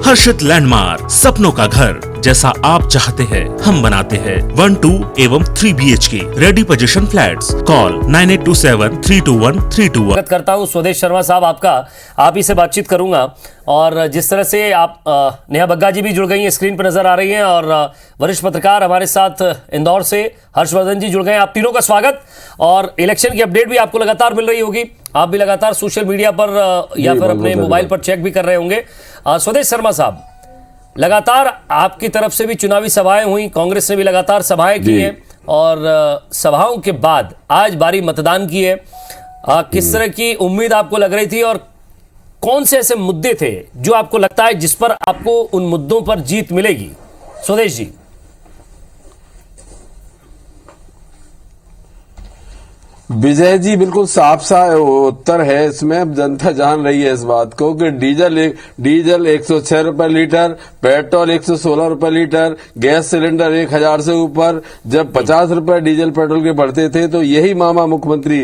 हर्षित landmark, सपनों का घर जैसा आप चाहते हैं हम बनाते हैं। 1, 2 एवं 3 BHK ready position flats. Call 9827321321। स्वागत करता हूँ स्वदेश शर्मा साहब आपका, आप ही से बातचीत करूंगा। और जिस तरह से आप नेहा बग्गा जी भी जुड़ गई हैं, स्क्रीन पर नजर आ रही हैं, और वरिष्ठ पत्रकार हमारे साथ इंदौर से हर्षवर्धन जी जुड़ गए हैं। आप तीनों का स्वागत। और इलेक्शन की अपडेट भी आपको लगातार मिल रही होगी, आप भी लगातार सोशल मीडिया पर या फिर अपने मोबाइल पर चेक भी कर रहे होंगे। स्वदेश शर्मा साहब, लगातार आपकी तरफ से भी चुनावी सभाएं हुई, कांग्रेस ने भी लगातार सभाएं की हैं, और सभाओं के बाद आज बारी मतदान की है। किस तरह की उम्मीद आपको लग रही थी, और कौन से ऐसे मुद्दे थे जो आपको लगता है जिस पर आपको उन मुद्दों पर जीत मिलेगी? स्वदेश जी। विजय जी, बिल्कुल साफ सा उत्तर है इसमें। जनता जान रही है इस बात को कि डीजल 106 रुपए लीटर, पेट्रोल 116 रुपए लीटर, गैस सिलेंडर 1000 से ऊपर। जब 50 रुपए डीजल पेट्रोल के बढ़ते थे तो यही मामा मुख्यमंत्री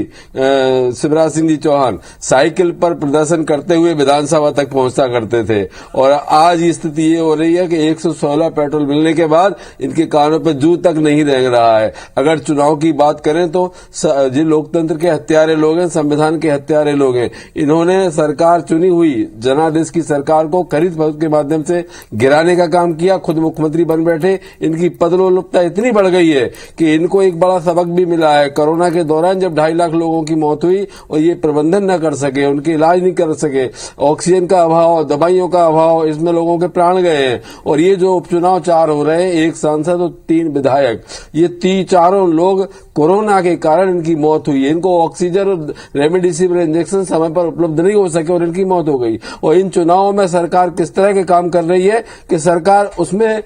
शिवराज सिंह जी चौहान साइकिल पर प्रदर्शन करते हुए विधानसभा तक पहुंचता करते थे। और आज स्थिति ये हो रही है कि 116 पेट्रोल मिलने के बाद इनके कानों पर जू तक नहीं रेंग रहा है। अगर चुनाव की बात करें तो जिन लोकतंत्र के हत्यारे लोग हैं, संविधान के हत्यारे लोग हैं, इन्होंने सरकार चुनी हुई जनादेश की सरकार को खरीद फरोख्त के माध्यम से गिराने का काम किया। खुद मुख्यमंत्री बन बैठे। इनकी पदलोलुपता इतनी बढ़ गई है कि इनको एक बड़ा सबक भी मिला है। कोरोना के दौरान जब 2.5 लाख लोगों की मौत हुई और ये प्रबंधन न कर सके, उनके इलाज नहीं कर सके, ऑक्सीजन का अभाव, दवाइयों का अभाव, इसमें लोगों के प्राण गए हैं। और ये जो उपचुनाव 4 हो रहे हैं, 1 सांसद और 3 विधायक, ये चारों लोग कोरोना के कारण इनकी मौत हुई है। इनको ऑक्सीजन और रेमडेसिविर इंजेक्शन समय पर उपलब्ध नहीं हो सके और इनकी मौत हो गई। और इन चुनावों में सरकार किस तरह के काम कर रही है कि सरकार उसमें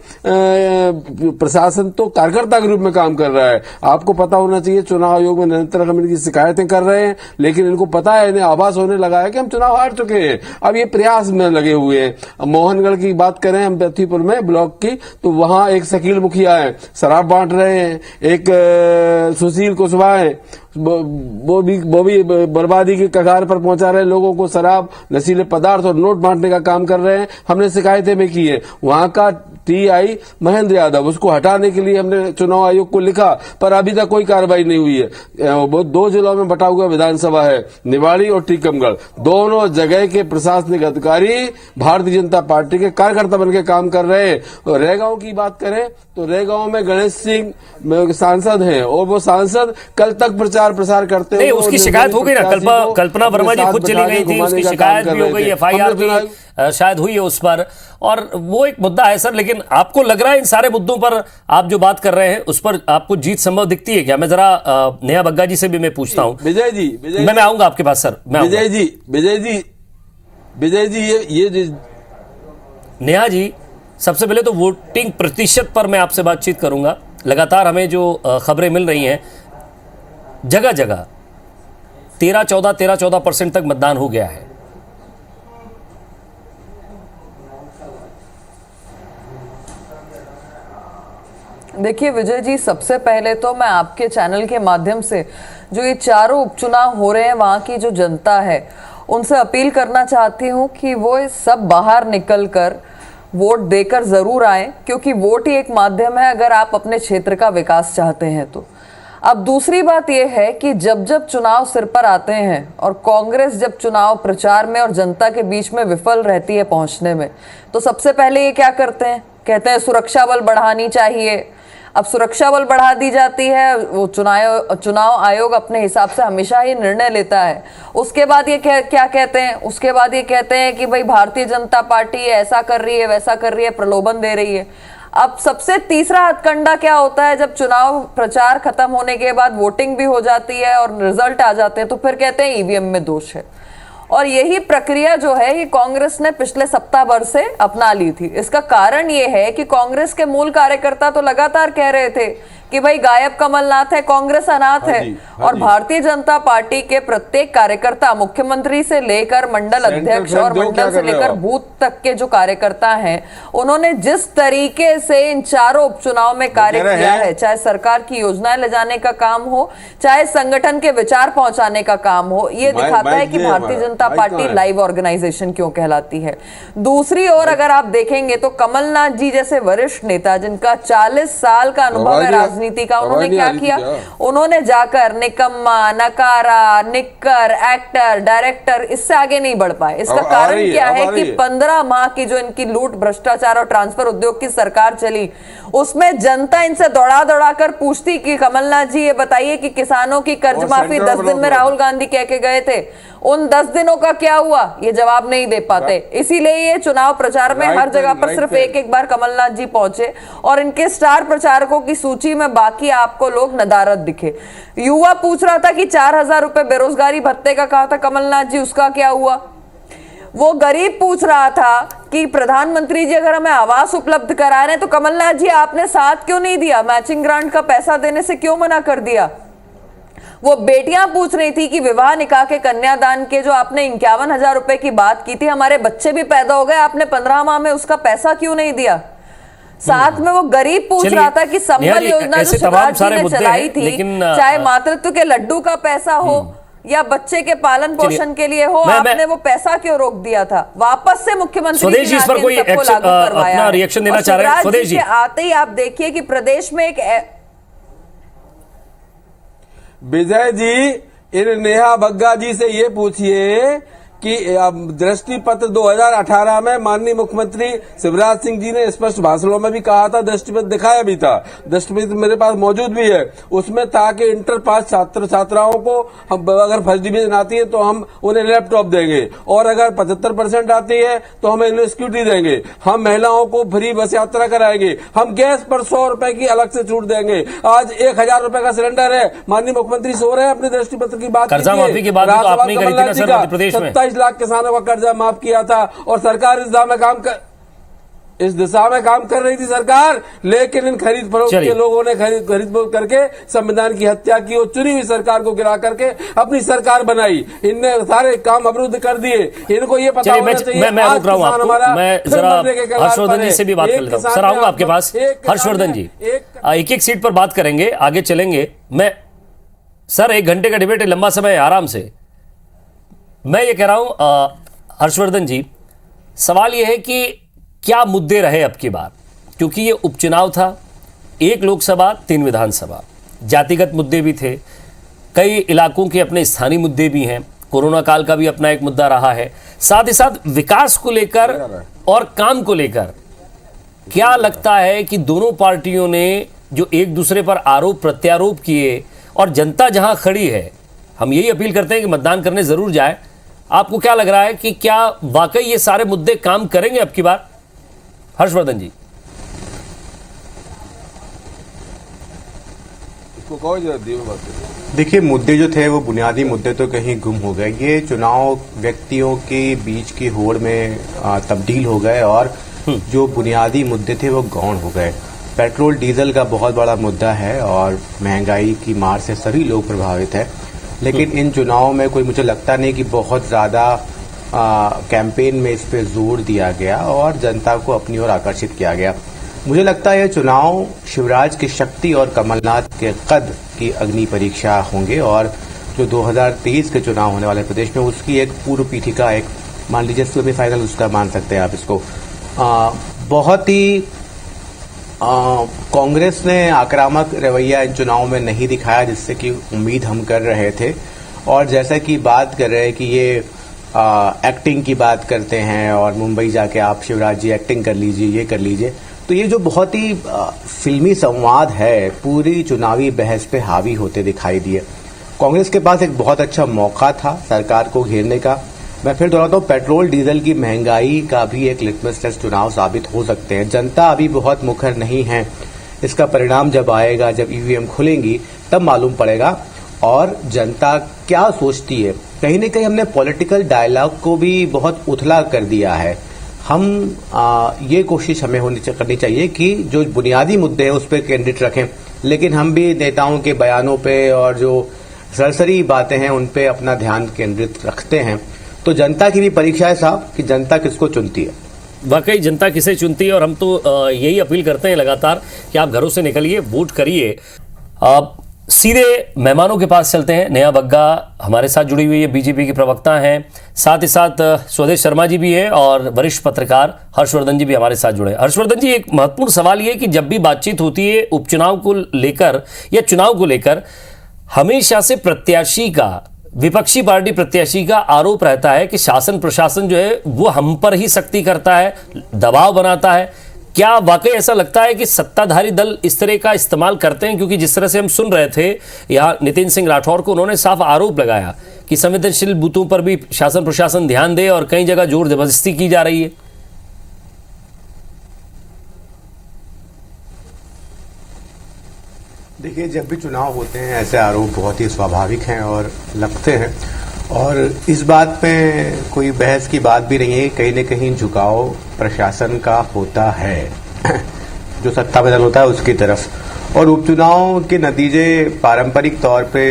प्रशासन तो कार्यकर्ता के रूप में काम कर रहा है। आपको पता होना चाहिए, चुनाव आयोग में निरंतर हम इनकी शिकायतें कर रहे हैं, लेकिन इनको पता है, इन्हें आभास होने लगा है कि हम चुनाव हार चुके हैं। अब ये प्रयास में लगे हुए हैं। मोहनगढ़ की बात करें हम, पृथ्वीपुर में ब्लॉक की, तो वहां एक शकील मुखिया है, शराब बांट रहे हैं। एक सुशील कुशवाहा है, वो भी बर्बादी के कगार पर पहुंचा रहे लोगों को, शराब, नशीले पदार्थ और नोट बांटने का काम कर रहे हैं। हमने शिकायतें भी की है। वहां का TI महेंद्र यादव, उसको हटाने के लिए हमने चुनाव आयोग को लिखा, पर अभी तक कोई कार्रवाई नहीं हुई है। वो 2 जिलों में बटा हुआ विधानसभा है, निवाड़ी और टीकमगढ़। दोनों जगह के प्रशासनिक अधिकारी भारतीय जनता पार्टी के कार्यकर्ता बनकर काम कर रहे हैं। रेगांव की बात करें तो रेगांव में गणेश सिंह सांसद हैं, और वो सांसद कल तक प्रसार करते हैं। उसकी शिकायत हो गई ना, कल्पना वर्मा जी खुद चली गई थी, उसकी शिकायत भी हो गई, FIR भी शायद हुई है उस पर, और वो एक मुद्दा है सर। लेकिन आपको लग रहा है इन सारे मुद्दों पर आप जो बात कर रहे हैं उस पर आपको जीत संभव दिखती है क्या? मैं जरा नेहा बग्गा जी से भी मैं पूछता हूँ। विजय जी, मैं आऊंगा आपके पास सर। विजय जी, नेहा जी, सबसे पहले तो वोटिंग प्रतिशत पर मैं आपसे बातचीत करूंगा। लगातार हमें जो खबरें मिल रही हैं, जगह जगह 13-14% तक मतदान हो गया है। देखिए विजय जी, सबसे पहले तो मैं आपके चैनल के माध्यम से जो ये चारों उपचुनाव हो रहे हैं, वहाँ की जो जनता है उनसे अपील करना चाहती हूँ कि वो सब बाहर निकलकर वोट देकर जरूर आए, क्योंकि वोट ही एक माध्यम है अगर आप अपने क्षेत्र का विकास चाहते हैं तो। अब दूसरी बात यह है कि जब जब चुनाव सिर पर आते हैं और कांग्रेस जब चुनाव प्रचार में और जनता के बीच में विफल रहती है पहुंचने में, तो सबसे पहले ये क्या करते हैं, कहते हैं सुरक्षा बल बढ़ानी चाहिए। अब सुरक्षा बल बढ़ा दी जाती है, वो चुनाव आयोग अपने हिसाब से हमेशा ही निर्णय लेता है। उसके बाद ये क्या कहते हैं, उसके बाद ये कहते हैं कि भाई भारतीय जनता पार्टी ऐसा कर रही है, वैसा कर रही है, प्रलोभन दे रही है। अब सबसे तीसरा हथकंडा क्या होता है, जब चुनाव प्रचार खत्म होने के बाद वोटिंग भी हो जाती है और रिजल्ट आ जाते हैं, तो फिर कहते हैं EVM में दोष है। और यही प्रक्रिया जो है ये कांग्रेस ने पिछले सप्ताह भर से अपना ली थी। इसका कारण ये है कि कांग्रेस के मूल कार्यकर्ता तो लगातार कह रहे थे कि भाई गायब कमलनाथ है, कांग्रेस अनाथ है। और भारतीय जनता पार्टी के प्रत्येक कार्यकर्ता, मुख्यमंत्री से लेकर मंडल अध्यक्ष और मंडल से लेकर बूथ तक के जो कार्यकर्ता हैं, उन्होंने जिस तरीके से इन चारों उपचुनाव में कार्य किया है, चाहे सरकार की योजनाएं ले जाने का काम हो, चाहे संगठन के विचार पहुंचाने का काम हो, ये दिखाता है कि Bharatiya Janata party live organisation क्यों कहलाती है। दूसरी ओर अगर आप देखेंगे तो कमलनाथ जी जैसे वरिष्ठ नेता, जिनका 40 साल का अनुभव है राजनीति का, उन्होंने क्या किया? उन्होंने जाकर निकम्मा, नकारा, निक्कर, एक्टर, डायरेक्टर, इससे आगे नहीं बढ़ पाए। इसका कारण क्या है कि 15 माह की जो इनकी लूट, भ्रष्टाचार और ट्रांसफर उद्योग की सरकार चली, उसमें जनता इनसे दौड़ा दौड़ा कर पूछती कि कमलनाथ जी ये बताइए कि किसानों की कर्ज माफी 10 दिन में राहुल गांधी कह के गए थे, उन 10 दिनों का क्या हुआ? ये जवाब नहीं दे पाते। इसीलिए ये चुनाव प्रचार में हर जगह पर सिर्फ एक बार कमलनाथ जी पहुंचे और इनके स्टार प्रचारकों की सूची में बाकी आपको लोग नदारद दिखे। युवा पूछ रहा था कि 4000 रुपए बेरोजगारी भत्ते का कहा था कमलनाथ जी, उसका क्या हुआ? वो गरीब पूछ रहा था कि प्रधानमंत्री जी अगर हमें आवास उपलब्ध करा रहे हैं तो कमलनाथ जी आपने साथ क्यों नहीं दिया? मैचिंग ग्रांट का पैसा देने से क्यों मना कर दिया? वो बेटियां पूछ रही थी कि विवाह निकाह के कन्यादान के जो आपने 51,000 रुपए की बात की थी, हमारे बच्चे भी पैदा हो गए, आपने 15 माह में उसका पैसा क्यों नहीं दिया? साथ में वो गरीब पूछ रहा था कि संबल योजना जो शिवराज जी ने चलाई थी, चाहे मातृत्व के लड्डू का पैसा हो या बच्चे के पालन पोषण के लिए हो, आपने वो पैसा क्यों रोक दिया था? वापस से मुख्यमंत्री स्वदेश जी इस पर कोई अपना रिएक्शन देना चाह रहे हैं? स्वदेश जी आते ही आप देखिए कि प्रदेश में एक विजय जी, इन नेहा बग्गा जी से ये पूछिए कि दृष्टि पत्र 2018 में माननीय मुख्यमंत्री शिवराज सिंह जी ने स्पष्ट भाषणों में भी कहा था, दृष्टि पत्र दिखाया भी था, दृष्टि पत्र मेरे पास मौजूद भी है। उसमें था कि इंटर पास छात्र छात्राओं को हम अगर फर्स्ट डिवीजन आती है तो हम उन्हें लैपटॉप देंगे, और अगर 75% आती है तो हम इन्हें स्कूटी देंगे, हम महिलाओं को फ्री बस यात्रा कराएंगे, हम गैस पर 100 रुपए की अलग से छूट देंगे। आज 1000 रुपए का सिलेंडर है, माननीय मुख्यमंत्री सो रहे हैं अपने दृष्टि पत्र की बात। कर्जा माफी की बात तो आपने करी थी ना सर, मध्य प्रदेश में 27 लाख किसानों का कर्जा माफ किया था, और सरकार इस दिशा में काम कर रही थी सरकार, लेकिन इन खरीद फरोख्त के लोगों ने खरीद फरोख्त करके संविधान की हत्या की और चुनी हुई सरकार को गिरा करके अपनी सरकार बनाई। इनने सारे काम अवरुद्ध कर दिए। इनको ये पता होना चाहिए। मैं रुक रहा हूं आपको, मैं जरा हर्षवर्धन जी से भी बात कर लेता हूं। सर आऊंगा आपके पास। हर्षवर्धन जी, एक एक सीट पर बात करेंगे, आगे चलेंगे। मैं सर 1 घंटे का डिबेट है, लंबा समय है, आराम से। मैं ये कह रहा हूं हर्षवर्धन जी, सवाल यह है कि क्या मुद्दे रहे अब की बार, क्योंकि ये उपचुनाव था, 1 लोकसभा 3 विधानसभा, जातिगत मुद्दे भी थे, कई इलाकों के अपने स्थानीय मुद्दे भी हैं, कोरोना काल का भी अपना एक मुद्दा रहा है, साथ ही साथ विकास को लेकर और काम को लेकर क्या लगता है कि दोनों पार्टियों ने जो एक दूसरे पर आरोप प्रत्यारोप किए, और जनता जहां खड़ी है, हम यही अपील करते हैं कि मतदान करने जरूर जाए। आपको क्या लग रहा है कि क्या वाकई ये सारे मुद्दे काम करेंगे अब की बार? हर्षवर्धन जी, इसको कौन जवाब दिए? देखिए, मुद्दे जो थे वो बुनियादी मुद्दे तो कहीं गुम हो गए। ये चुनाव व्यक्तियों के बीच की होड़ में तब्दील हो गए, और जो बुनियादी मुद्दे थे वो गौण हो गए। पेट्रोल डीजल का बहुत बड़ा मुद्दा है और महंगाई की मार से सभी लोग प्रभावित हैं, लेकिन इन चुनावों में कोई, मुझे लगता नहीं कि बहुत ज्यादा कैंपेन में इस पे जोर दिया गया और जनता को अपनी ओर आकर्षित किया गया। मुझे लगता है ये चुनाव शिवराज की शक्ति और कमलनाथ के कद की अग्नि परीक्षा होंगे, और जो 2023 के चुनाव होने वाले प्रदेश में उसकी एक पूर्व पीठिका, एक मान लीजिए सेमीफाइनल उसका मान सकते हैं आप इसको। बहुत ही कांग्रेस ने आक्रामक रवैया इन चुनावों में नहीं दिखाया जिससे कि उम्मीद हम कर रहे थे, और जैसा कि बात कर रहे हैं कि ये एक्टिंग की बात करते हैं और मुंबई जाके आप शिवराज जी एक्टिंग कर लीजिए, ये कर लीजिए, तो ये जो बहुत ही फिल्मी संवाद है पूरी चुनावी बहस पे हावी होते दिखाई दिए। कांग्रेस के पास एक बहुत अच्छा मौका था सरकार को घेरने का। मैं फिर दोहराता हूं, पेट्रोल डीजल की महंगाई का भी एक लिटमस टेस्ट चुनाव साबित हो सकते हैं। जनता अभी बहुत मुखर नहीं है, इसका परिणाम जब आएगा, जब ईवीएम खुलेंगी तब मालूम पड़ेगा और जनता क्या सोचती है। कहीं न कहीं हमने पॉलिटिकल डायलॉग को भी बहुत उथला कर दिया है। हम ये कोशिश हमें करनी चाहिए कि जो बुनियादी मुद्दे हैं उस पर केंद्रित रखें, लेकिन हम भी नेताओं के बयानों पे और जो सरसरी बातें हैं उन पे अपना ध्यान केंद्रित रखते हैं। तो जनता की भी परीक्षा है साहब कि जनता किसको चुनती है। वाकई जनता किसे चुनती है, और हम तो यही अपील करते हैं लगातार कि आप घरों से निकलिए, वोट करिए। आप सीधे मेहमानों के पास चलते हैं। नेहा बग्गा हमारे साथ जुड़ी हुई है, बीजेपी की प्रवक्ता हैं, साथ ही साथ स्वदेश शर्मा जी भी हैं और वरिष्ठ पत्रकार हर्षवर्धन जी भी हमारे साथ जुड़े हैं। हर्षवर्धन जी, एक महत्वपूर्ण सवाल ये कि जब भी बातचीत होती है उपचुनाव को लेकर या चुनाव को लेकर, हमेशा से प्रत्याशी का, विपक्षी पार्टी प्रत्याशी का आरोप रहता है कि शासन प्रशासन जो है वो हम पर ही सख्ती करता है, दबाव बनाता है। क्या वाकई ऐसा लगता है कि सत्ताधारी दल इस तरह का इस्तेमाल करते हैं? क्योंकि जिस तरह से हम सुन रहे थे यहाँ नितिन सिंह राठौर को, उन्होंने साफ आरोप लगाया कि संवेदनशील बूथों पर भी शासन प्रशासन ध्यान दे और कई जगह जोर जबरदस्ती की जा रही है। देखिए, जब भी चुनाव होते हैं ऐसे आरोप बहुत ही स्वाभाविक हैं और लगते हैं, और इस बात में कोई बहस की बात भी नहीं है। कहीं न कहीं झुकाव प्रशासन का होता है जो सत्ता में दल होता है उसकी तरफ, और उपचुनाव के नतीजे पारंपरिक तौर पे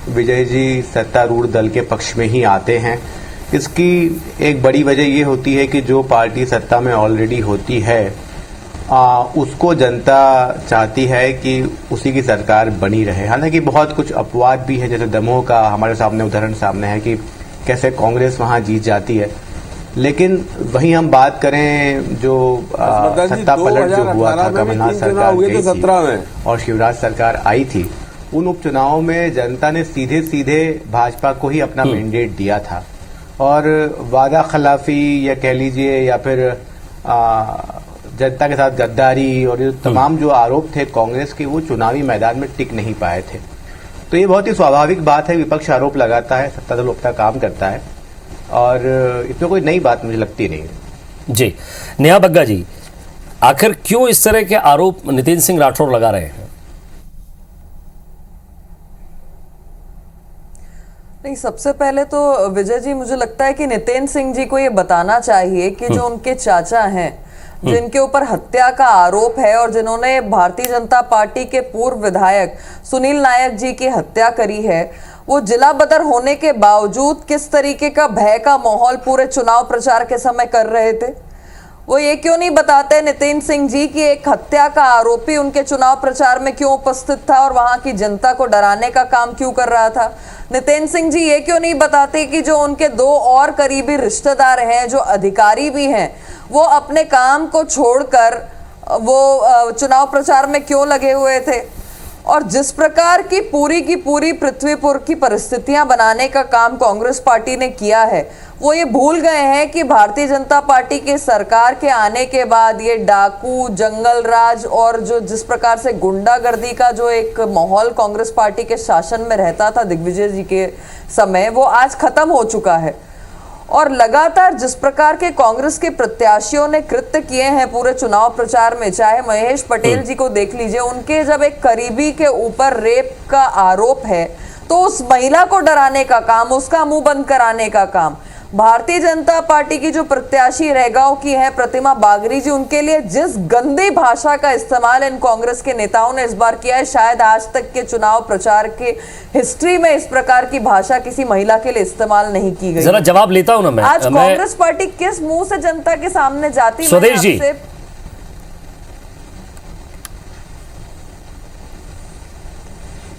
विजय जी सत्तारूढ़ दल के पक्ष में ही आते हैं। इसकी एक बड़ी वजह ये होती है कि जो पार्टी सत्ता में ऑलरेडी होती है उसको जनता चाहती है कि उसी की सरकार बनी रहे। हालांकि बहुत कुछ अपवाद भी है, जैसे दमोह का हमारे सामने उदाहरण सामने है कि कैसे कांग्रेस वहां जीत जाती है। लेकिन वहीं हम बात करें जो सत्ता पलट जो हुआ था, कमलनाथ सरकार गई थी और शिवराज सरकार आई थी, उन उपचुनावों में जनता ने सीधे सीधे भाजपा को ही अपना मैंडेट दिया था, और वादा खिलाफी या कह लीजिए या फिर जनता के साथ गद्दारी और ये तमाम जो आरोप थे कांग्रेस के, वो चुनावी मैदान में टिक नहीं पाए थे। तो ये बहुत ही स्वाभाविक बात है, विपक्ष आरोप लगाता है, सत्ता दल अपना काम करता है, और इसमें कोई नई बात मुझे लगती नहीं है। जी, नेहा बग्गा जी, आखिर क्यों इस तरह के आरोप नितिन सिंह राठौर लगा रहे हैं? नहीं, सबसे पहले तो विजय जी, मुझे लगता है कि नितिन सिंह जी को ये बताना चाहिए कि जो उनके चाचा हैं, जिनके ऊपर हत्या का आरोप है और जिन्होंने भारतीय जनता पार्टी के पूर्व विधायक सुनील नायक जी की हत्या करी है, वो जिला बदर होने के बावजूद किस तरीके का भय का माहौल पूरे चुनाव प्रचार के समय कर रहे थे। वो ये क्यों नहीं बताते नितिन सिंह जी कि एक हत्या का आरोपी उनके चुनाव प्रचार में क्यों उपस्थित था और वहां की जनता को डराने का काम क्यों कर रहा था। नितिन सिंह जी ये क्यों नहीं बताते कि जो उनके दो और करीबी रिश्तेदार हैं, जो अधिकारी भी हैं, वो अपने काम को छोड़कर वो चुनाव प्रचार में क्यों लगे हुए थे। और जिस प्रकार की पूरी पृथ्वीपुर की परिस्थितियां बनाने का काम कांग्रेस पार्टी ने किया है, वो ये भूल गए हैं कि भारतीय जनता पार्टी के सरकार के आने के बाद ये डाकू, जंगल राज और जो जिस प्रकार से गुंडागर्दी का जो एक माहौल कांग्रेस पार्टी के शासन में रहता था दिग्विजय जी के समय, वो आज खत्म हो चुका है। और लगातार जिस प्रकार के कांग्रेस के प्रत्याशियों ने कृत्य किए हैं पूरे चुनाव प्रचार में, चाहे महेश पटेल जी को देख लीजिए, उनके जब एक करीबी के ऊपर रेप का आरोप है तो उस महिला को डराने का काम, उसका मुंह बंद कराने का काम। भारतीय जनता पार्टी की जो प्रत्याशी रैगांव की है प्रतिमा बागरी जी, उनके लिए जिस गंदी भाषा का इस्तेमाल इन कांग्रेस के नेताओं ने इस बार किया है, शायद आज तक के चुनाव प्रचार के हिस्ट्री में इस प्रकार की भाषा किसी महिला के लिए इस्तेमाल नहीं की गई। जरा जवाब लेता हूं ना मैं। आज कांग्रेस पार्टी किस मुंह से जनता के सामने जाती? स्वदेश जी,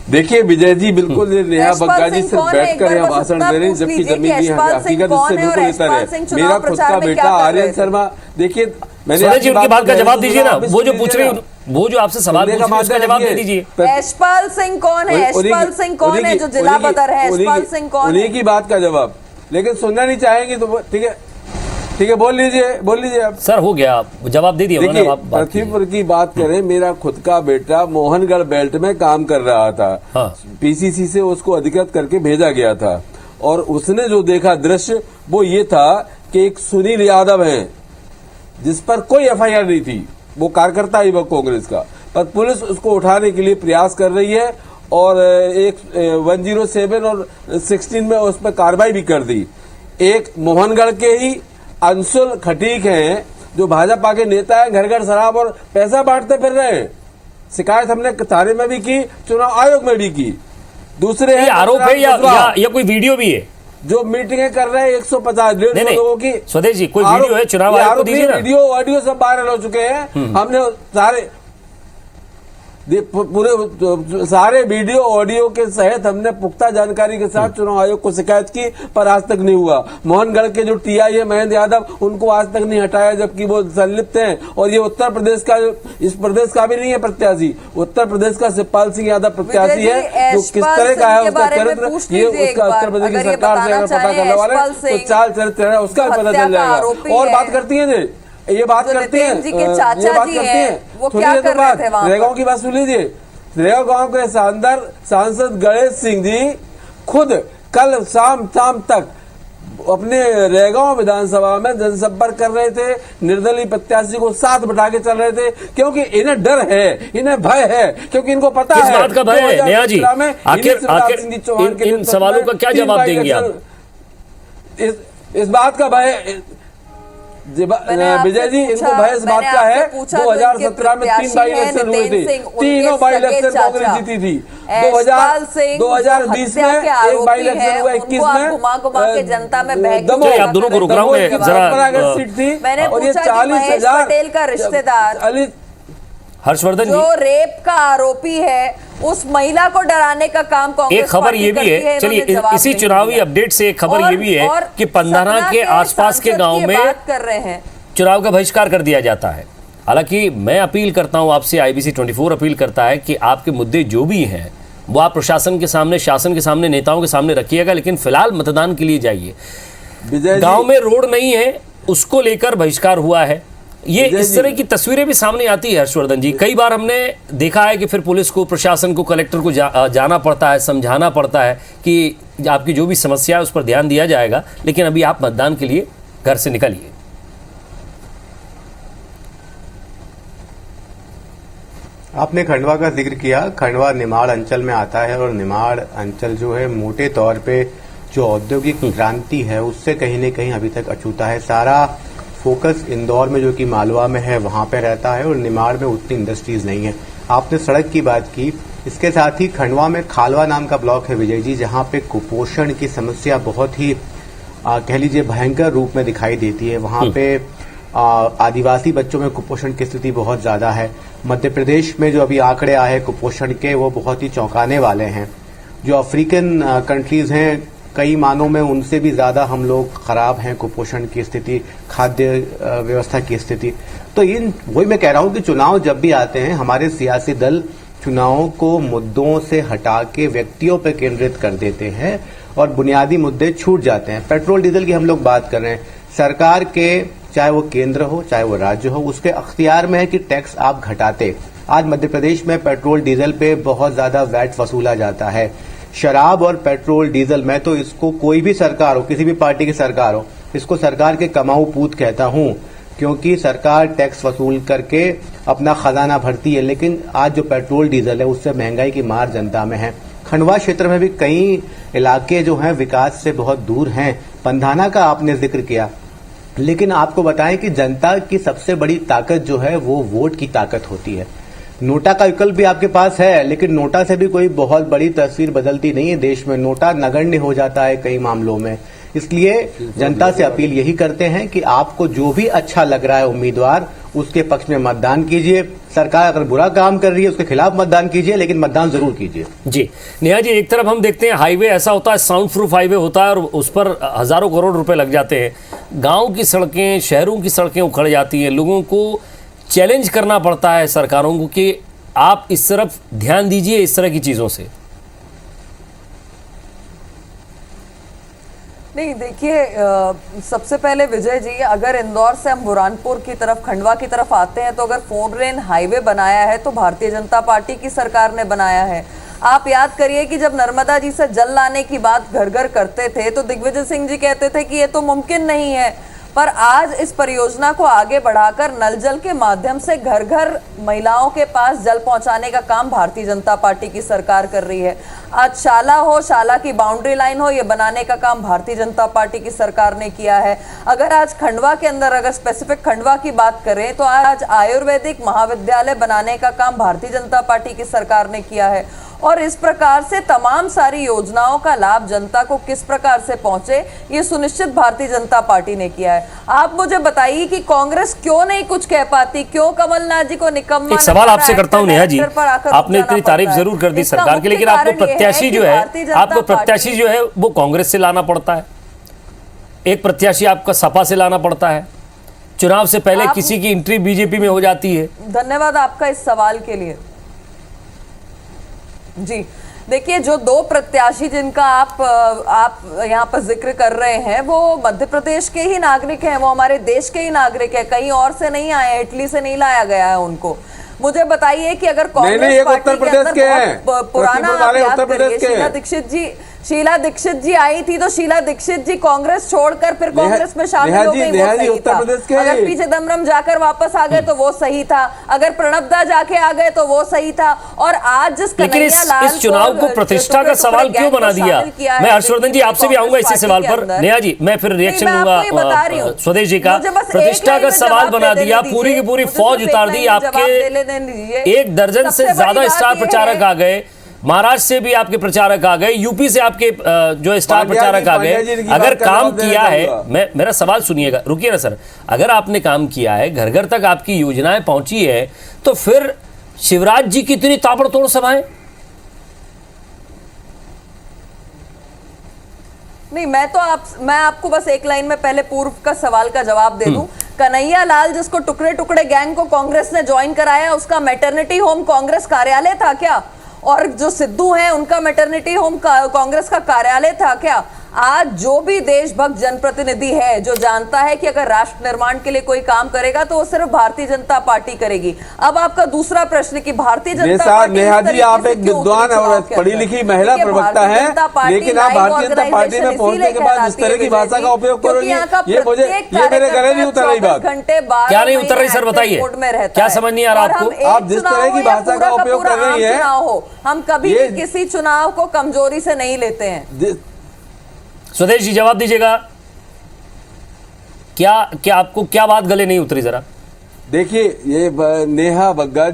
देखिए विजय जी, बिल्कुल नेहा बग्गा जी सिर्फ बैठकर यहाँ भाषण दे रहे हैं, जबकि जमीनी हकीकत उससे बिल्कुल बेहतर है। मेरा खुद का बेटा आर्यन शर्मा, देखिए मैंने जी उनकी बात का जवाब दीजिए ना, वो जो पूछ रही, वो जो आपसे सवाल पूछ रही उसका जवाब दे दीजिए। यशपाल सिंह कौन है? यशपाल सिंह कौन है जो जिला बदर है? यशपाल सिंह कौन है? उन्हीं की बात का जवाब, लेकिन सुनना नहीं चाहेंगे तो ठीक है, बोल लीजिए आप। सर हो गया, जवाब दे दिया। पृथ्वीपुर की बात करें, मेरा खुद का बेटा मोहनगढ़ बेल्ट में काम कर रहा था। हाँ। पीसीसी से उसको अधिकृत करके भेजा गया था, और उसने जो देखा दृश्य वो ये था कि एक सुनील यादव है जिस पर कोई एफआईआर नहीं थी, वो कार्यकर्ता ही वो कांग्रेस का, पर पुलिस उसको उठाने के लिए प्रयास कर रही है और एक 107 और 16 में उस पर कार्रवाई भी कर दी। एक मोहनगढ़ के ही अंशुल खटीक हैं, जो भाजपा के नेता हैं, घर घर शराब और पैसा बांटते फिर रहे हैं। शिकायत हमने थाने में भी की, चुनाव आयोग में भी की। दूसरे ये आरोप है या कोई वीडियो भी है जो मीटिंगें कर रहे हैं 150 150 लोगों की। स्वदेश जी, कोई वीडियो है? चुनाव आयोग को दीजिए ना। वीडियो ऑडियो सब वायरल हो चुके हैं। हमने पूरे सारे वीडियो ऑडियो के सहित हमने पुख्ता जानकारी के साथ चुनाव आयोग को शिकायत की, पर आज तक नहीं हुआ। मोहनगढ़ के जो टीआई है महेंद्र यादव, उनको आज तक नहीं हटाया, जबकि वो संलिप्त हैं। और ये उत्तर प्रदेश का, इस प्रदेश का भी नहीं है प्रत्याशी, उत्तर प्रदेश का शिवपाल सिंह यादव प्रत्याशी है। जो किस तरह का है उसका चरित्र, ये उसका उत्तर प्रदेश की सरकार से अगर पता करने वाले तो चाल चरित्र है उसका भी पता चल जाएगा। और बात करती है ये बात करते हैं, के चाचा जी हैं, वो क्या कर रहे थे वहां? रेगांव की बात सुन लीजिए। रेगांव गांव के सांसद गणेश सिंह जी खुद कल शाम तक अपने रेगांव विधानसभा में जनसंपर्क कर रहे थे। निर्दलीय प्रत्याशी को साथ बिठा के चल रहे थे, क्योंकि इन्हें डर है, इन्हें भय है, क्योंकि इनको पता है। किस बात का भय है नेहा जी? आखिर इन सवालों का क्या जवाब देंगे आप? इस बात का भय विजय जी, इनको भय इस बात का है 2017 में 3 बाई इलेक्शन हुए थे, तीनों बाई इलेक्शन कांग्रेस जीती थी। 2020 में एक बाई इलेक्शन हुआ, 21 में जनता में आप दोनों को रुक रहा हूँ जरा। सीट थी मैंने और ये पूछा 40,000 पटेल का रिश्तेदार हर्षवर्धन जो रेप का आरोपी है, उस महिला को डराने का काम कांग्रेस एक खबर ये भी है, चलिए इसी चुनावी अपडेट से एक खबर ये भी है कि पंधाना के आसपास के गांव में कर रहे हैं चुनाव का बहिष्कार कर दिया जाता है। हालांकि मैं अपील करता हूं आपसे, IBC 24 अपील करता है कि आपके मुद्दे जो भी हैं वो आप प्रशासन के सामने, शासन के सामने, नेताओं के सामने रखिएगा, लेकिन फिलहाल मतदान के लिए जाइए। गांव में रोड नहीं है, उसको लेकर बहिष्कार हुआ है। ये इस तरह की तस्वीरें भी सामने आती है हर्षवर्धन जी। कई बार हमने देखा है कि फिर पुलिस को, प्रशासन को, कलेक्टर को जाना पड़ता है, समझाना पड़ता है कि आपकी जो भी समस्या है उस पर ध्यान दिया जाएगा, लेकिन अभी आप मतदान के लिए घर से निकलिए। आपने खंडवा का जिक्र किया। खंडवा निमाड़ अंचल में आता है और निमाड़ अंचल जो है मोटे तौर पे जो औद्योगिक क्रांति है उससे कहीं न कहीं अभी तक अछूता है। सारा फोकस इंदौर में जो कि मालवा में है वहां पे रहता है और निमाड़ में उतनी इंडस्ट्रीज नहीं है। आपने सड़क की बात की, इसके साथ ही खंडवा में खालवा नाम का ब्लॉक है विजय जी, जहां पे कुपोषण की समस्या बहुत ही कह लीजिए भयंकर रूप में दिखाई देती है। वहां पे आदिवासी बच्चों में कुपोषण की स्थिति बहुत ज्यादा है। मध्य प्रदेश में जो अभी आंकड़े आए हैं कुपोषण के, वो बहुत ही चौंकाने वाले हैं। जो अफ्रीकन कंट्रीज हैं कई मानों में उनसे भी ज्यादा हम लोग खराब हैं कुपोषण की स्थिति, खाद्य व्यवस्था की स्थिति। तो वही मैं कह रहा हूं कि चुनाव जब भी आते हैं हमारे सियासी दल चुनावों को मुद्दों से हटा के व्यक्तियों पर केंद्रित कर देते हैं और बुनियादी मुद्दे छूट जाते हैं। पेट्रोल डीजल की हम लोग बात कर रहे हैं, सरकार के चाहे वो केंद्र हो चाहे वो राज्य हो, उसके अख्तियार में है कि टैक्स आप घटाते। आज मध्य प्रदेश में पेट्रोल डीजल पे बहुत ज्यादा वैट वसूला जाता है। शराब और पेट्रोल डीजल, मैं तो इसको कोई भी सरकार हो, किसी भी पार्टी की सरकार हो, इसको सरकार के कमाऊ पूत कहता हूं, क्योंकि सरकार टैक्स वसूल करके अपना खजाना भरती है। लेकिन आज जो पेट्रोल डीजल है उससे महंगाई की मार जनता में है। खंडवा क्षेत्र में भी कई इलाके जो हैं विकास से बहुत दूर हैं। पंधाना का आपने जिक्र किया, लेकिन आपको बताएं कि जनता की सबसे बड़ी ताकत जो है वो वोट की ताकत होती है। नोटा का विकल्प भी आपके पास है, लेकिन नोटा से भी कोई बहुत बड़ी तस्वीर बदलती नहीं है देश में। नोटा नगण्य हो जाता है कई मामलों में। इसलिए जनता से अपील यही करते हैं कि आपको जो भी अच्छा लग रहा है उम्मीदवार, उसके पक्ष में मतदान कीजिए। सरकार अगर बुरा काम कर रही है उसके खिलाफ मतदान कीजिए, लेकिन मतदान जरूर कीजिए। जी नेहा जी, एक तरफ हम देखते हैं हाईवे ऐसा होता है, साउंड प्रूफ हाईवे होता है और उस पर हजारों करोड़ रुपए लग जाते हैं। गांव की सड़कें, शहरों की सड़कें उखड़ जाती हैं। लोगों को चैलेंज करना पड़ता है सरकारों को कि आप इस तरफ ध्यान दीजिए इस तरह की चीजों से। नहीं देखिए, सबसे पहले विजय जी, अगर इंदौर से हम बुरहानपुर की तरफ, खंडवा की तरफ आते हैं, तो अगर 4 लेन हाईवे बनाया है तो भारतीय जनता पार्टी की सरकार ने बनाया है। आप याद करिए कि जब नर्मदा जी से जल लाने की बात घर घर करते थे तो दिग्विजय सिंह जी कहते थे कि ये तो मुमकिन नहीं है। पर आज इस परियोजना को आगे बढ़ाकर नल जल के माध्यम से घर घर महिलाओं के पास जल पहुंचाने का काम भारतीय जनता पार्टी की सरकार कर रही है। आज शाला हो, शाला की बाउंड्री लाइन हो, ये बनाने का काम भारतीय जनता पार्टी की सरकार ने किया है। अगर आज खंडवा के अंदर, अगर स्पेसिफिक खंडवा की बात करें तो आज आयुर्वेदिक महाविद्यालय बनाने का काम भारतीय जनता पार्टी की सरकार ने किया है। और इस प्रकार से तमाम सारी योजनाओं का लाभ जनता को किस प्रकार से पहुंचे, ये सुनिश्चित भारतीय जनता पार्टी ने किया है। आप मुझे बताइए कि कांग्रेस क्यों नहीं कुछ कह पाती, क्यों कमलनाथ जी को निकम्मा? एक सवाल आपसे करता हूं नेहा जी, आपने इतनी तारीफ जरूर कर दी सरकार की, लेकिन आपको प्रत्याशी जो है वो कांग्रेस से लाना पड़ता है, एक प्रत्याशी आपका सपा से लाना पड़ता है, चुनाव से पहले किसी की एंट्री बीजेपी में हो जाती है। धन्यवाद आपका इस सवाल के लिए। जी देखिए, जो दो प्रत्याशी जिनका आप यहाँ पर जिक्र कर रहे हैं वो मध्य प्रदेश के ही नागरिक हैं, वो हमारे देश के ही नागरिक हैं, कहीं और से नहीं आए, इटली से नहीं लाया गया है उनको। मुझे बताइए कि अगर कांग्रेस पार्टी के अंदर बहुत पुराना आप याद करिए, शीला दीक्षित जी आई थी तो शीला दीक्षित जी कांग्रेस छोड़कर फिर कांग्रेस में शामिल हो गई, वो सही था। अगर पी चिदम्बरम जाकर वापस आ गए तो वो सही था, अगर प्रणब दा जाके आ गए तो वो सही था। और आज जिस कन्हैया लाल इस चुनाव को प्रतिष्ठा का सवाल क्यों बना दिया? मैं हर्षवर्धन जी आपसे भी आऊंगा इसी सवाल पर। नेहा जी, मैं फिर रिएक्शन लूंगा स्वदेश जी का। प्रतिष्ठा का सवाल बना दिया, पूरी की पूरी फौज उतार दी, आपके 1 दर्जन से ज्यादा स्टार प्रचारक आ गए, महाराष्ट्र से भी आपके प्रचारक आ गए, यूपी से आपके जो स्टार प्रचारक आ गए। अगर काम किया है, मेरा सवाल सुनिएगा, रुकिए ना सर, अगर आपने काम किया है, घर घर तक आपकी योजनाएं पहुंची है, तो फिर शिवराज जी की इतनी ताबड़तोड़ सभाएं? नहीं, मैं आपको बस एक लाइन में पहले पूर्व का सवाल का जवाब दे दूं। कन्हैया लाल जिसको टुकड़े टुकड़े गैंग को कांग्रेस ने ज्वाइन कराया, उसका मैटरनिटी होम कांग्रेस कार्यालय था क्या? और जो सिद्धू हैं उनका मैटरनिटी होम कांग्रेस का कार्यालय था क्या? आज जो भी देशभक्त जनप्रतिनिधि है जो जानता है कि अगर राष्ट्र निर्माण के लिए कोई काम करेगा तो वो सिर्फ भारतीय जनता पार्टी करेगी। अब आपका दूसरा प्रश्न कि भारतीय जनता पार्टी, नेहा जी आप एक विद्वान और पढ़ी लिखी महिला प्रवक्ता हैं, लेकिन आप भारतीय जनता पार्टी में पहुंचने के बाद इस तरह की भाषा का उपयोग करोगे, ये मेरे गले नहीं उतर रही बात। घंटे क्या नहीं उतर रही सर, बताइए क्या समझ नहीं आ रहा आपको? आप जिस तरह की भाषा का उपयोग कर रही है, हम कभी भी किसी चुनाव को कमजोरी से नहीं लेते हैं। स्वदेश जी जवाब दीजिएगा, क्या आपको क्या बात गले नहीं उतरी जरा? देखिए, ये नेहा बग्गा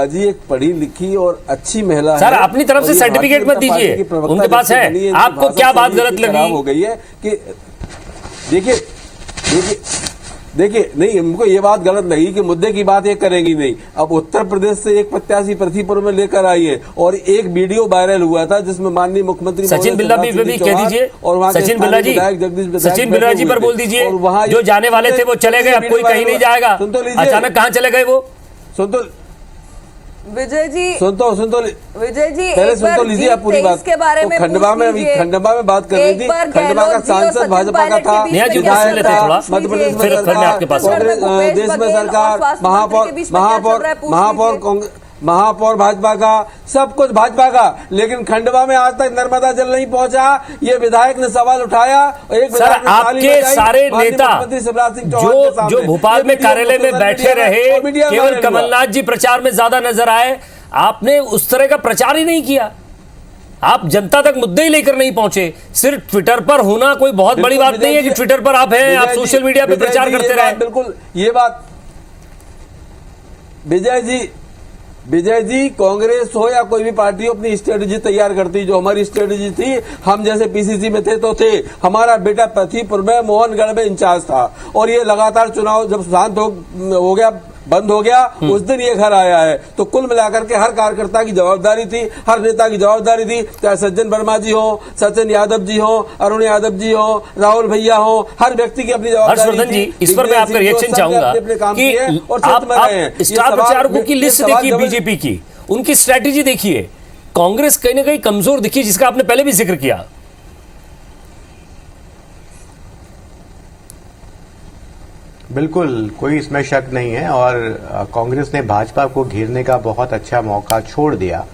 जी एक पढ़ी लिखी और अच्छी महिला है। सर अपनी तरफ से सर्टिफिकेट मत दीजिए, उनके पास है। आपको क्या बात गलत लगी? हो गई है कि देखिए नहीं, हमको ये बात गलत लगी कि मुद्दे की बात ये करेंगी नहीं। अब उत्तर प्रदेश से एक प्रत्याशी पृथ्वीपुर में लेकर आई है और एक वीडियो वायरल हुआ था जिसमें माननीय मुख्यमंत्री सचिन बिल्ला भी कह दीजिए, और वहाँ सचिन बिल्ला जी पर बोल दीजिए, जो जाने वाले थे वो चले गए, अब कोई कहीं नहीं जाएगा। अचानक कहाँ चले गए वो? सुन तो विजय जी, विजय जी पहले सुन तो लीजिए आप पूरी बात के बारे में। खंडवा में बात कर रही थी, खंडवा का सांसद भाजपा का था, विधायक था, मध्य प्रदेश में देश में सरकार, महापौर भाजपा का, सब कुछ भाजपा का, लेकिन खंडवा में आज तक नर्मदा जल नहीं पहुंचा। ये विधायक ने सवाल उठाया। एक सर आपके सारे नेता जो भोपाल में कार्यालय में बैठे रहे, केवल कमलनाथ जी प्रचार में ज्यादा नजर आए, आपने उस तरह का प्रचार ही नहीं किया। आप जनता तक मुद्दे ही लेकर नहीं पहुंचे। सिर्फ ट्विटर पर होना कोई बहुत बड़ी बात नहीं है कि ट्विटर पर आप हैं, आप सोशल मीडिया पर प्रचार करते रहे। बिल्कुल ये बात विजय जी, कांग्रेस हो या कोई भी पार्टी हो अपनी स्ट्रेटेजी तैयार करती। जो हमारी स्ट्रेटेजी थी, हम जैसे पीसीसी में थे तो थे, हमारा बेटा पृथ्वीपुर में मोहनगढ़ में इंचार्ज था, और ये लगातार चुनाव जब शांत हो गया, बंद हो गया, उस दिन ये घर आया है। तो कुल मिलाकर के हर कार्यकर्ता की जवाबदारी थी, हर नेता की जवाबदारी थी, चाहे सज्जन वर्मा जी हो, सचिन यादव जी हो, अरुण यादव जी हो, राहुल भैया हो, हर व्यक्ति की अपनी जवाबदारी थी। इस पर मैं आपका रिएक्शन चाहूंगा कि आप स्टार प्रचारकों की लिस्ट देखिए बीजेपी की, उनकी स्ट्रैटेजी देखिए, कांग्रेस कहीं ना कहीं कमजोर दिखी, जिसका आपने पहले भी जिक्र किया। बिल्कुल, कोई इसमें शक नहीं है, और कांग्रेस ने भाजपा को घेरने का बहुत अच्छा मौका छोड़ दिया।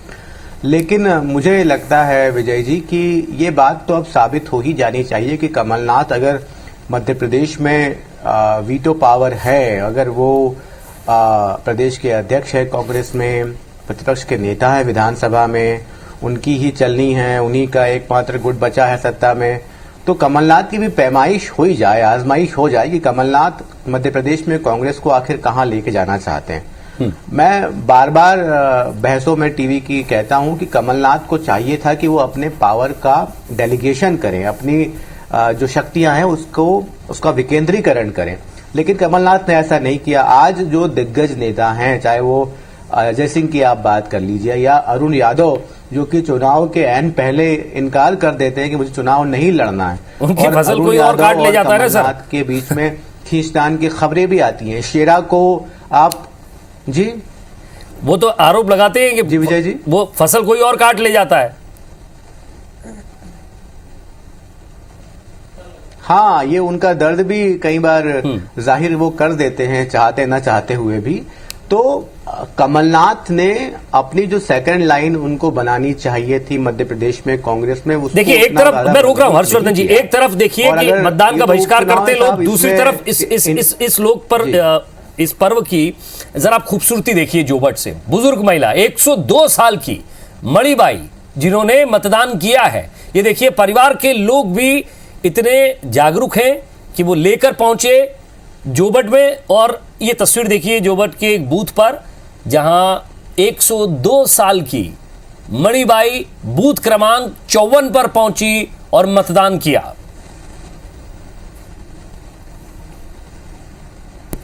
लेकिन मुझे लगता है विजय जी कि ये बात तो अब साबित हो ही जानी चाहिए कि कमलनाथ अगर मध्य प्रदेश में वीटो पावर है, अगर वो प्रदेश के अध्यक्ष है कांग्रेस में, प्रतिपक्ष के नेता है विधानसभा में, उनकी ही चलनी है, उन्हीं का एकमात्र गुट बचा है सत्ता में, तो कमलनाथ की भी पैमाइश हो ही जाए, आजमाइश हो जाए कि कमलनाथ मध्य प्रदेश में कांग्रेस को आखिर कहां लेके जाना चाहते हैं। मैं बार बार बहसों में टीवी की कहता हूं कि कमलनाथ को चाहिए था कि वो अपने पावर का डेलीगेशन करें, अपनी जो शक्तियां हैं उसका विकेंद्रीकरण करें, लेकिन कमलनाथ ने ऐसा नहीं किया। आज जो दिग्गज नेता हैं, चाहे वो अजय सिंह की आप बात कर लीजिए या अरुण यादव, जो कि चुनाव के ऐन पहले इनकार कर देते हैं कि मुझे चुनाव नहीं लड़ना है, उनकी फसल कोई और काट ले जाता है ना सर। के बीच में खींचतान की खबरें भी आती हैं। शेरा को आप जी, वो तो आरोप लगाते हैं कि जी विजय जी, वो फसल कोई और काट ले जाता है। हाँ, ये उनका दर्द भी कई बार जाहिर वो कर देते हैं, चाहते ना चाहते हुए भी। तो कमलनाथ ने अपनी जो सेकंड लाइन उनको बनानी चाहिए थी मध्य प्रदेश में कांग्रेस में, देखिए एक तरफ मैं रोक रहा हूं हर्षवर्धन जी, एक तरफ देखिए कि मतदान का बहिष्कार करते लोग, दूसरी तरफ इस लोक पर इस पर्व की जरा आप खूबसूरती देखिए। जोबट से बुजुर्ग महिला 102 साल की मणिबाई जिन्होंने मतदान किया है, ये देखिए परिवार के लोग भी इतने जागरूक हैं कि वो लेकर पहुंचे जोबट में। और ये तस्वीर देखिए जोबट के एक बूथ पर जहां 102 साल की मणिबाई बूथ क्रमांक 54 पर पहुंची और मतदान किया।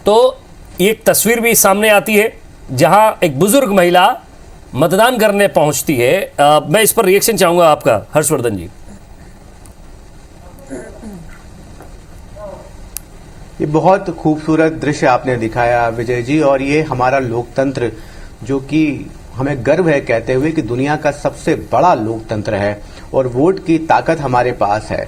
तो एक तस्वीर भी सामने आती है जहां एक बुजुर्ग महिला मतदान करने पहुंचती है। मैं इस पर रिएक्शन चाहूंगा आपका हर्षवर्धन जी। ये बहुत खूबसूरत दृश्य आपने दिखाया विजय जी, और ये हमारा लोकतंत्र जो कि हमें गर्व है कहते हुए कि दुनिया का सबसे बड़ा लोकतंत्र है और वोट की ताकत हमारे पास है।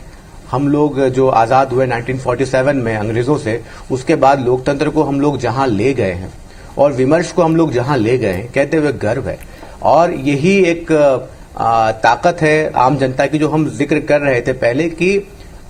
हम लोग जो आजाद हुए 1947 में अंग्रेजों से, उसके बाद लोकतंत्र को हम लोग जहां ले गए हैं और विमर्श को हम लोग जहां ले गए हैं, कहते हुए गर्व है। और यही एक ताकत है आम जनता की, जो हम जिक्र कर रहे थे पहले कि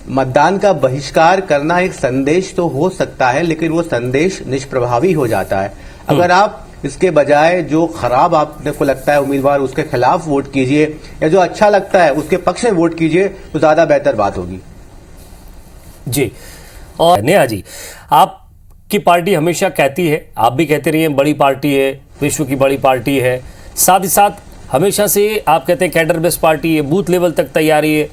मतदान का बहिष्कार करना एक संदेश तो हो सकता है, लेकिन वो संदेश निष्प्रभावी हो जाता है अगर आप इसके बजाय जो खराब आपको लगता है उम्मीदवार, उसके खिलाफ वोट कीजिए, या जो अच्छा लगता है उसके पक्ष में वोट कीजिए, तो ज्यादा बेहतर बात होगी। जी, और नेहा जी, आपकी पार्टी हमेशा कहती है, आप भी कहते रहिए बड़ी पार्टी है, विश्व की बड़ी पार्टी है, साथ ही साथ हमेशा से आप कहते हैं कैडर बेस्ड पार्टी है, बूथ लेवल तक तैयारी है,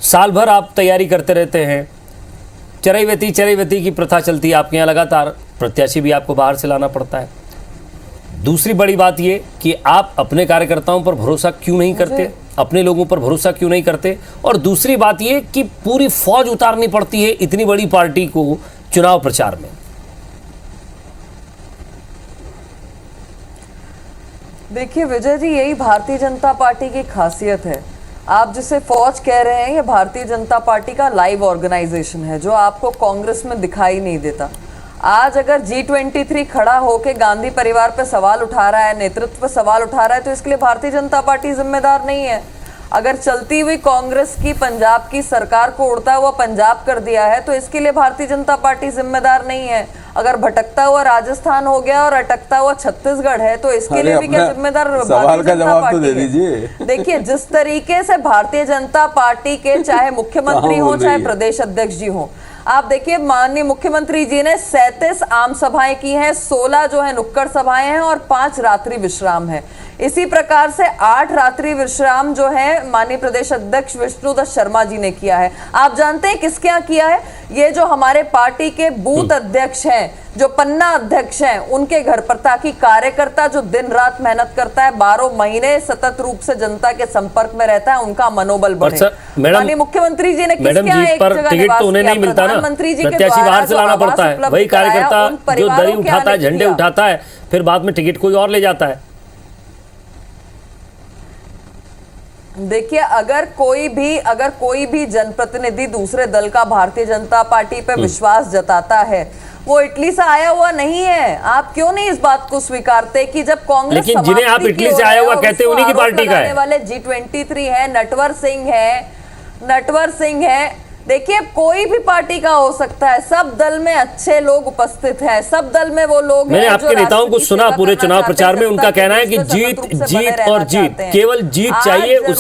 साल भर आप तैयारी करते रहते हैं। चरैवती की प्रथा चलती है आपके यहाँ लगातार, प्रत्याशी भी आपको बाहर से लाना पड़ता है। दूसरी बड़ी बात ये कि आप अपने कार्यकर्ताओं पर भरोसा क्यों नहीं करते, अपने लोगों पर भरोसा क्यों नहीं करते, और दूसरी बात ये कि पूरी फौज उतारनी पड़ती है इतनी बड़ी पार्टी को चुनाव प्रचार में। देखिए विजय जी, यही भारतीय जनता पार्टी की खासियत है। आप जिसे फौज कह रहे हैं, ये भारतीय जनता पार्टी का लाइव ऑर्गेनाइजेशन है जो आपको कांग्रेस में दिखाई नहीं देता। आज अगर G23 खड़ा होकर गांधी परिवार पे सवाल उठा रहा है, नेतृत्व पे सवाल उठा रहा है, तो इसके लिए भारतीय जनता पार्टी जिम्मेदार नहीं है। अगर चलती हुई कांग्रेस की पंजाब की सरकार को उड़ता हुआ पंजाब कर दिया है, तो इसके लिए भारतीय जनता पार्टी जिम्मेदार नहीं है। अगर भटकता हुआ राजस्थान हो गया और अटकता हुआ छत्तीसगढ़ है, तो इसके लिए भी क्या जिम्मेदार भारतीय जनता पार्टी है? देखिए, जिस तरीके से भारतीय जनता पार्टी के चाहे मुख्यमंत्री हो चाहे प्रदेश अध्यक्ष जी हो, आप देखिए माननीय मुख्यमंत्री जी ने 37 आम सभाएं की हैं, 16 जो है नुक्कड़ सभाएं हैं और 5 रात्रि विश्राम है। इसी प्रकार से 8 रात्रि विश्राम जो है माननीय प्रदेश अध्यक्ष विष्णुदत्त शर्मा जी ने किया है। आप जानते हैं किसके यहाँ किया है? ये जो हमारे पार्टी के बूथ अध्यक्ष हैं, जो पन्ना अध्यक्ष हैं, उनके घर पर, ताकि कार्यकर्ता जो दिन रात मेहनत करता है, 12 महीने सतत रूप से जनता के संपर्क में रहता है, उनका मनोबल बढ़े। माननीय मुख्यमंत्री जी ने किसके यहाँ एक जगह निवास किया? प्रधानमंत्री जी के द्वारा जो आवास उपलब्ध वही कार्यकर्ता उन जो परिवारों दरी के उठाता है, आने झंडे किया। उठाता है, फिर बाद में टिकट कोई और ले जाता है। देखिए, अगर कोई भी जनप्रतिनिधि दूसरे दल का भारतीय जनता पार्टी पे विश्वास जताता है, वो इटली से आया हुआ नहीं है। आप क्यों नहीं इस बात को स्वीकारते कि जब कांग्रेस लेकिन जिन्हें आप समाप्ति इटली की से ओर आया है हुआ और कहते हैं, उसको उन्हीं की आरोप पार्टी का है। लगाने वाले G23 है, नटवर सिंह है। देखिए, कोई भी पार्टी का हो सकता है, सब दल में अच्छे लोग उपस्थित हैं, सब दल में वो लोग मैंने हैं आपके जो नेताओं राष्ट्र को की सुना सेवा पूरे करना चुनाव चाहते प्रचार में, हैं, उनका कहना है कि सत्ता जीत सतत रूप से जीत बने और रहना जीत, चाहते हैं। केवल जीत आज चाहिए, जरूरत-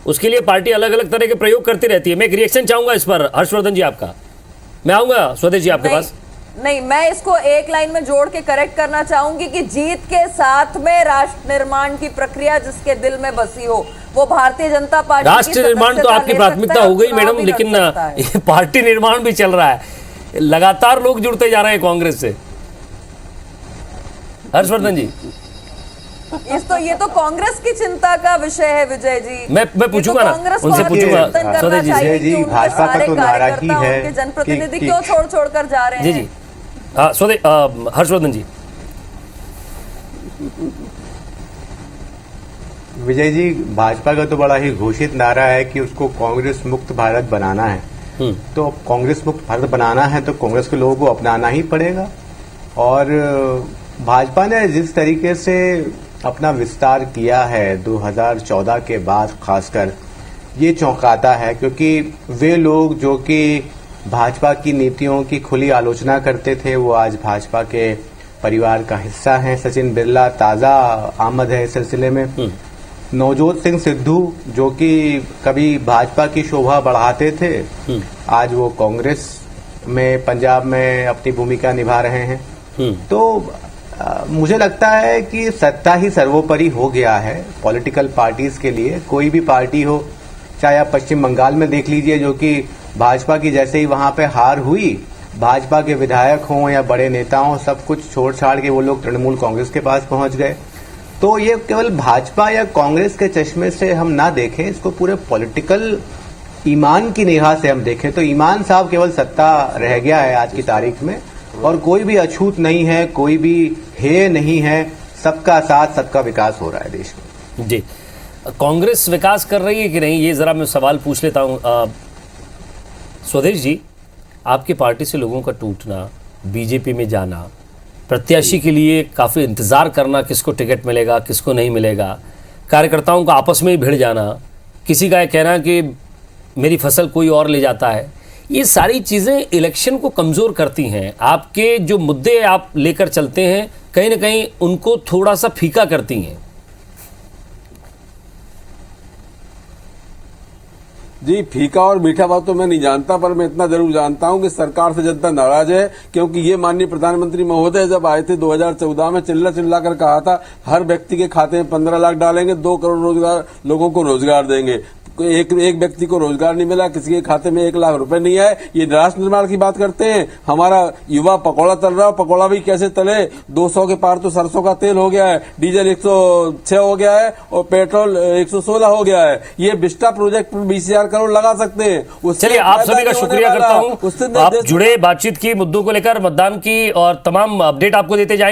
उसके लिए पार्टी अलग अलग तरह के प्रयोग करती रहती है। मैं एक रिएक्शन चाहूंगा इस पर, हर्षवर्धन जी आपका। मैं आऊंगा स्वदेश जी आपके पास। नहीं, मैं इसको एक लाइन में जोड़ के करेक्ट करना चाहूंगी कि जीत के साथ में राष्ट्र निर्माण की प्रक्रिया जिसके दिल में बसी हो, वो भारतीय जनता पार्टी की राष्ट्र निर्माण तो सदस्यता आपकी ले प्राथमिकता सकता है हो गई और मैडम, चुनाव भी लड़ लेकिन सकता है। ये पार्टी निर्माण भी चल रहा है, लगातार लोग जुड़ते जा रहे हैं कांग्रेस से। हर्षवर्धन जी, ये तो कांग्रेस की चिंता का विषय है विजय जी। मैं पूछूंगा ना, उनसे पूछूंगा। स्वदेश जी, विजय जी, भाजपा का तो नारा ही है उनके जनप्रतिनिधि कि- क्यों छोड़ कर जा रहे जी हैं? जी, हाँ स्वदेश, हर्षवर्धन जी। विजय जी, भाजपा का तो बड़ा ही घोषित नारा है कि उसको कांग्रेस मुक्त भारत बनाना है। तो कांग्रेस मुक्त भारत बनाना है तो कांग्रेस के लोगों को अपनाना ही पड़ेगा। और भाजपा ने जिस तरीके से अपना विस्तार किया है 2014 के बाद, खासकर ये चौंकाता है, क्योंकि वे लोग जो कि भाजपा की नीतियों की खुली आलोचना करते थे, वो आज भाजपा के परिवार का हिस्सा हैं। सचिन बिरला ताजा आमद है इस सिलसिले में। नवजोत सिंह सिद्धू जो कि कभी भाजपा की शोभा बढ़ाते थे, आज वो कांग्रेस में पंजाब में अपनी भूमिका निभा रहे हैं। तो मुझे लगता है कि सत्ता ही सर्वोपरि हो गया है पॉलिटिकल पार्टीज के लिए। कोई भी पार्टी हो, चाहे आप पश्चिम बंगाल में देख लीजिए, जो कि भाजपा की जैसे ही वहां पे हार हुई, भाजपा के विधायक हों या बड़े नेता हों, सब कुछ छोड़ छाड़ के वो लोग तृणमूल कांग्रेस के पास पहुंच गए। तो ये केवल भाजपा या कांग्रेस के चश्मे से हम ना देखें, इसको पूरे पॉलिटिकल ईमान की निगाह से हम देखें तो ईमान साहब केवल सत्ता रह गया है आज की तारीख में, और कोई भी अछूत नहीं है, कोई भी हेय नहीं है। सबका साथ, सबका विकास हो रहा है देश में। जी, कांग्रेस विकास कर रही है कि नहीं, ये जरा मैं सवाल पूछ लेता हूं। स्वदेश जी, आपकी पार्टी से लोगों का टूटना, बीजेपी में जाना, प्रत्याशी के लिए काफ़ी इंतज़ार करना, किसको टिकट मिलेगा किसको नहीं मिलेगा, कार्यकर्ताओं का आपस में ही भिड़ जाना, किसी का कहना कि मेरी फसल कोई और ले जाता है, ये सारी चीज़ें इलेक्शन को कमज़ोर करती हैं। आपके जो मुद्दे आप लेकर चलते हैं, कहीं ना कहीं उनको थोड़ा सा फीका करती हैं। जी, फीका और मीठा बात तो मैं नहीं जानता, पर मैं इतना जरूर जानता हूं कि सरकार से जनता नाराज है, क्योंकि ये माननीय प्रधानमंत्री महोदय जब आए थे 2014 में चिल्ला कर कहा था हर व्यक्ति के खाते में 15 लाख डालेंगे, 2 करोड़ रोजगार लोगों को रोजगार देंगे। एक व्यक्ति को रोजगार नहीं मिला, किसी के खाते में 1 लाख रुपए नहीं आए। ये राष्ट्र निर्माण की बात करते हैं। हमारा युवा पकौड़ा तल रहा है, पकौड़ा भी कैसे तले, 200 के पार तो सरसों का तेल हो गया है, डीजल 106 हो गया है और पेट्रोल 116 हो गया है। ये बिस्टा प्रोजेक्ट पर 20,000 करोड़ लगा सकते हैं। चलिए, आप सभी का शुक्रिया करता हूं, आप जुड़े, बातचीत की, मुद्दों को लेकर, मतदान की और तमाम अपडेट आपको देते जाएंगे।